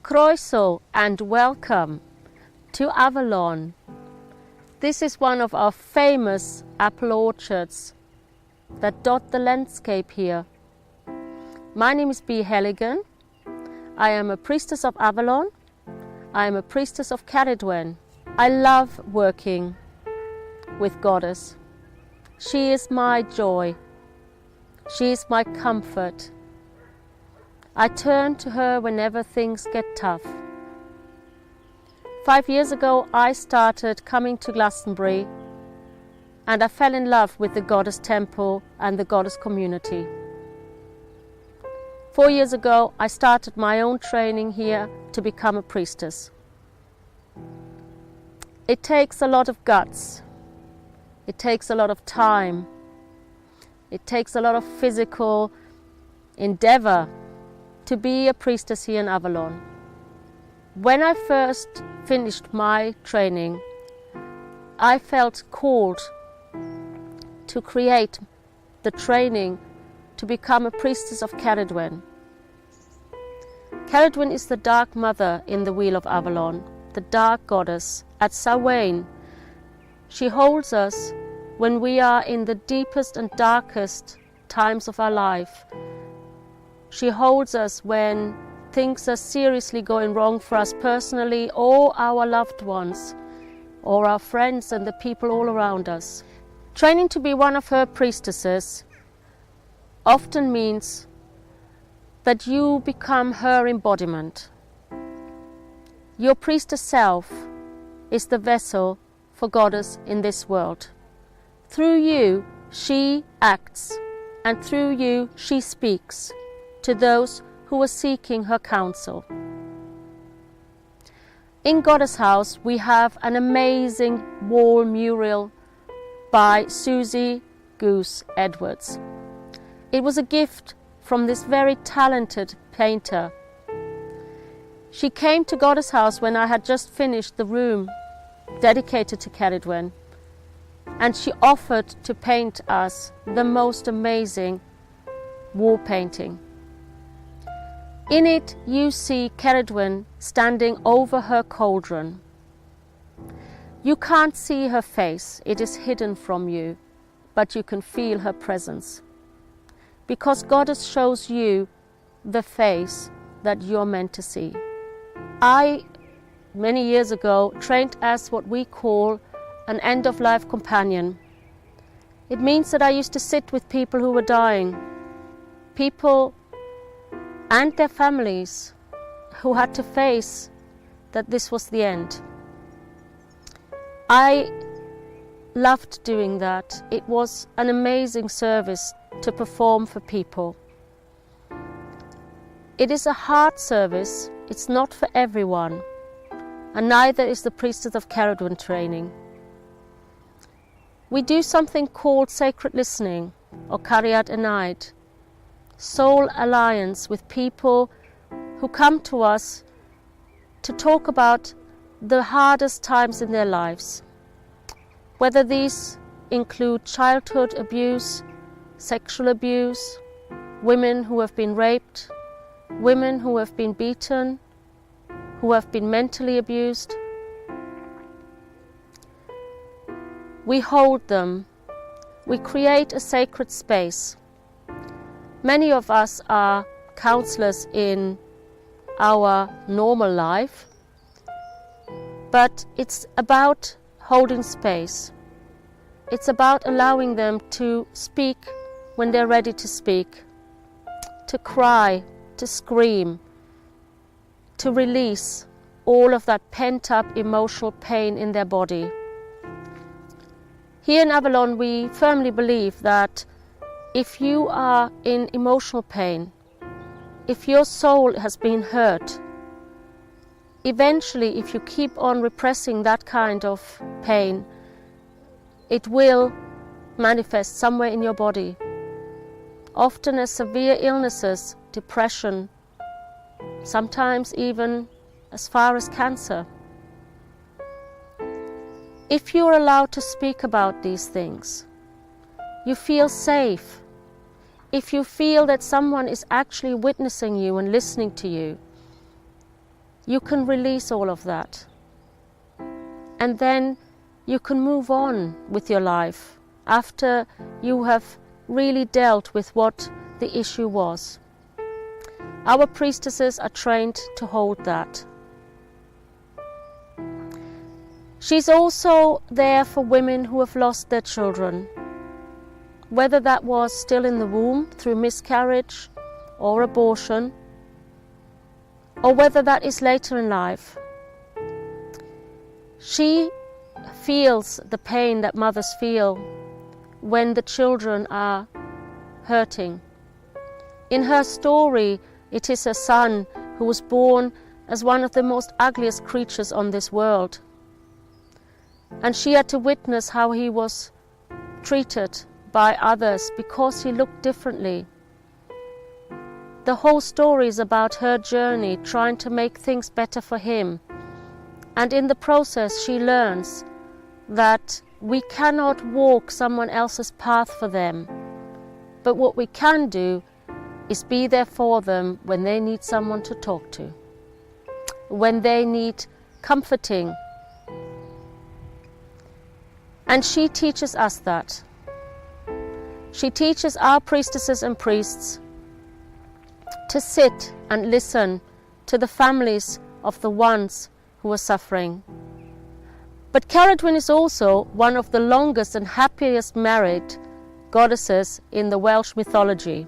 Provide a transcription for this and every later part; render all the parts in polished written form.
Croeso and welcome to Avalon. This is one of our famous apple orchards that dot the landscape here. My name is B. Halligan. I am a priestess of Avalon. I am a priestess of Cerridwen. I love working with Goddess. She is my joy. She is my comfort. I turn to her whenever things get tough. 5 years ago, I started coming to Glastonbury and I fell in love with the Goddess Temple and the Goddess community. 4 years ago, I started my own training here to become a priestess. It takes a lot of guts. It takes a lot of time. It takes a lot of physical endeavor to be a priestess here in Avalon. When I first finished my training, I felt called to create the training to become a priestess of Cerridwen. Cerridwen is the dark mother in the Wheel of Avalon, the dark goddess. At Cerridwen, she holds us when we are in the deepest and darkest times of our life. She holds us when things are seriously going wrong for us personally or our loved ones or our friends and the people all around us. Training to be one of her priestesses often means that you become her embodiment. Your priestess self is the vessel for Goddess in this world. Through you, she acts, and through you, she speaks to those who are seeking her counsel. In Goddess House, we have an amazing wall mural by Susie Goose Edwards. It was a gift from this very talented painter. She came to Goddess House when I had just finished the room dedicated to Cerridwen, and she offered to paint us the most amazing wall painting. In it, you see Cerridwen standing over her cauldron. You can't see her face, it is hidden from you, but you can feel her presence. Because Goddess shows you the face that you're meant to see. I, many years ago, trained as what we call an end-of-life companion. It means that I used to sit with people who were dying, people and their families who had to face that this was the end. I loved doing that. It was an amazing service to perform for people. It is a hard service. It's not for everyone, and neither is the Priestess of Cerridwen training. We do something called sacred listening, or Cariad Enide, soul alliance with people who come to us to talk about the hardest times in their lives, whether these include childhood abuse, sexual abuse, women who have been raped, women who have been beaten, who have been mentally abused. We hold them. We create a sacred space. Many of us are counselors in our normal life, but it's about holding space. It's about allowing them to speak when they're ready to speak, to cry, to scream, to release all of that pent-up emotional pain in their body. Here in Avalon, we firmly believe that if you are in emotional pain, if your soul has been hurt, eventually, if you keep on repressing that kind of pain, it will manifest somewhere in your body, often as severe illnesses, depression, sometimes even as far as cancer. If you're allowed to speak about these things, you feel safe. If you feel that someone is actually witnessing you and listening to you, you can release all of that. And then you can move on with your life after you have really dealt with what the issue was. Our priestesses are trained to hold that. She's also there for women who have lost their children, whether that was still in the womb through miscarriage or abortion, or whether that is later in life. She feels the pain that mothers feel when the children are hurting. In her story, it is her son who was born as one of the most ugliest creatures on this world. And she had to witness how he was treated by others because he looked differently. The whole story is about her journey trying to make things better for him. And in the process she learns that we cannot walk someone else's path for them. But what we can do is be there for them when they need someone to talk to, when they need comforting. And she teaches us that. She teaches our priestesses and priests to sit and listen to the families of the ones who are suffering. But Cerridwen is also one of the longest and happiest married goddesses in the Welsh mythology.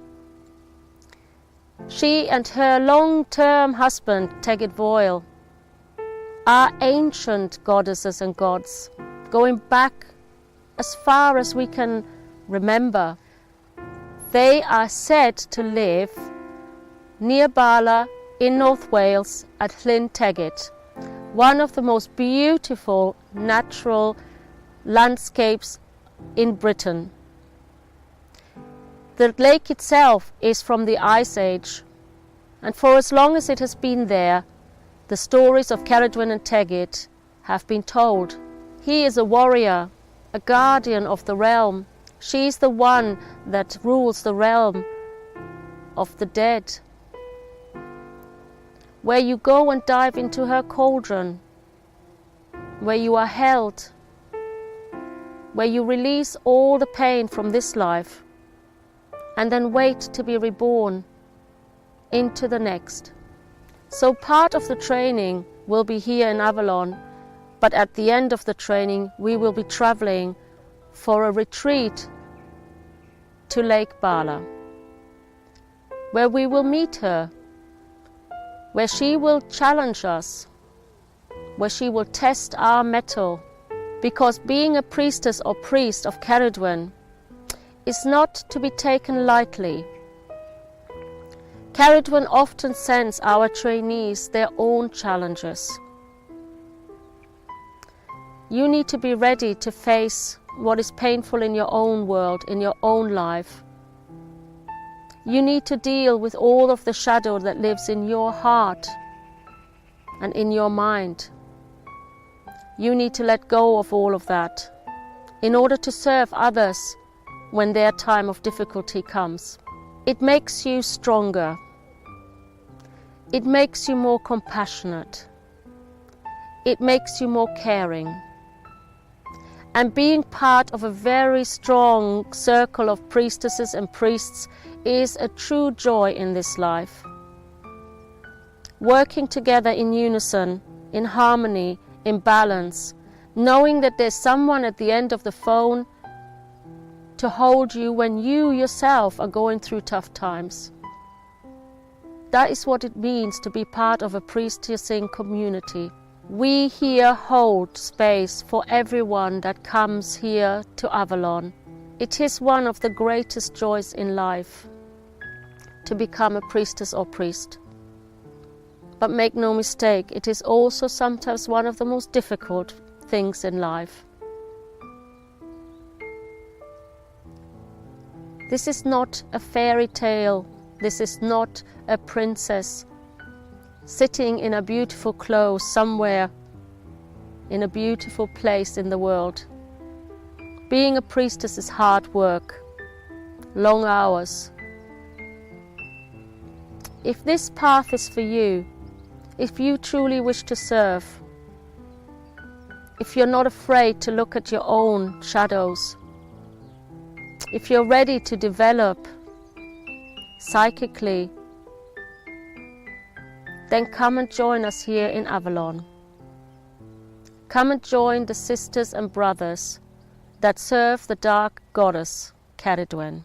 She and her long-term husband, Cerridwen, are ancient goddesses and gods, going back as far as we can remember. They are said to live near Bala in North Wales at Llyn Tegid, one of the most beautiful natural landscapes in Britain. The lake itself is from the Ice Age, and for as long as it has been there, the stories of Cerridwen and Tegid have been told. He is a warrior, a guardian of the realm. She is the one that rules the realm of the dead, where you go and dive into her cauldron, where you are held, where you release all the pain from this life and then wait to be reborn into the next. So part of the training will be here in Avalon, but at the end of the training we will be traveling for a retreat to Lake Bala, where we will meet her, where she will challenge us, where she will test our mettle, because being a priestess or priest of Cerridwen is not to be taken lightly. Cerridwen often sends our trainees their own challenges. You need to be ready to face what is painful in your own world, in your own life. You need to deal with all of the shadow that lives in your heart and in your mind. You need to let go of all of that in order to serve others when their time of difficulty comes. It makes you stronger. It makes you more compassionate. It makes you more caring. And being part of a very strong circle of priestesses and priests is a true joy in this life. Working together in unison, in harmony, in balance, knowing that there's someone at the end of the phone to hold you when you yourself are going through tough times. That is what it means to be part of a priestessing community. We here hold space for everyone that comes here to Avalon. It is one of the greatest joys in life to become a priestess or priest. But make no mistake, it is also sometimes one of the most difficult things in life. This is not a fairy tale. This is not a princess sitting in a beautiful clothes somewhere in a beautiful place in the world. Being a priestess is hard work, long hours. If this path is for you, if you truly wish to serve, if you're not afraid to look at your own shadows, if you're ready to develop psychically, then come and join us here in Avalon. Come and join the sisters and brothers that serve the dark goddess Cerridwen.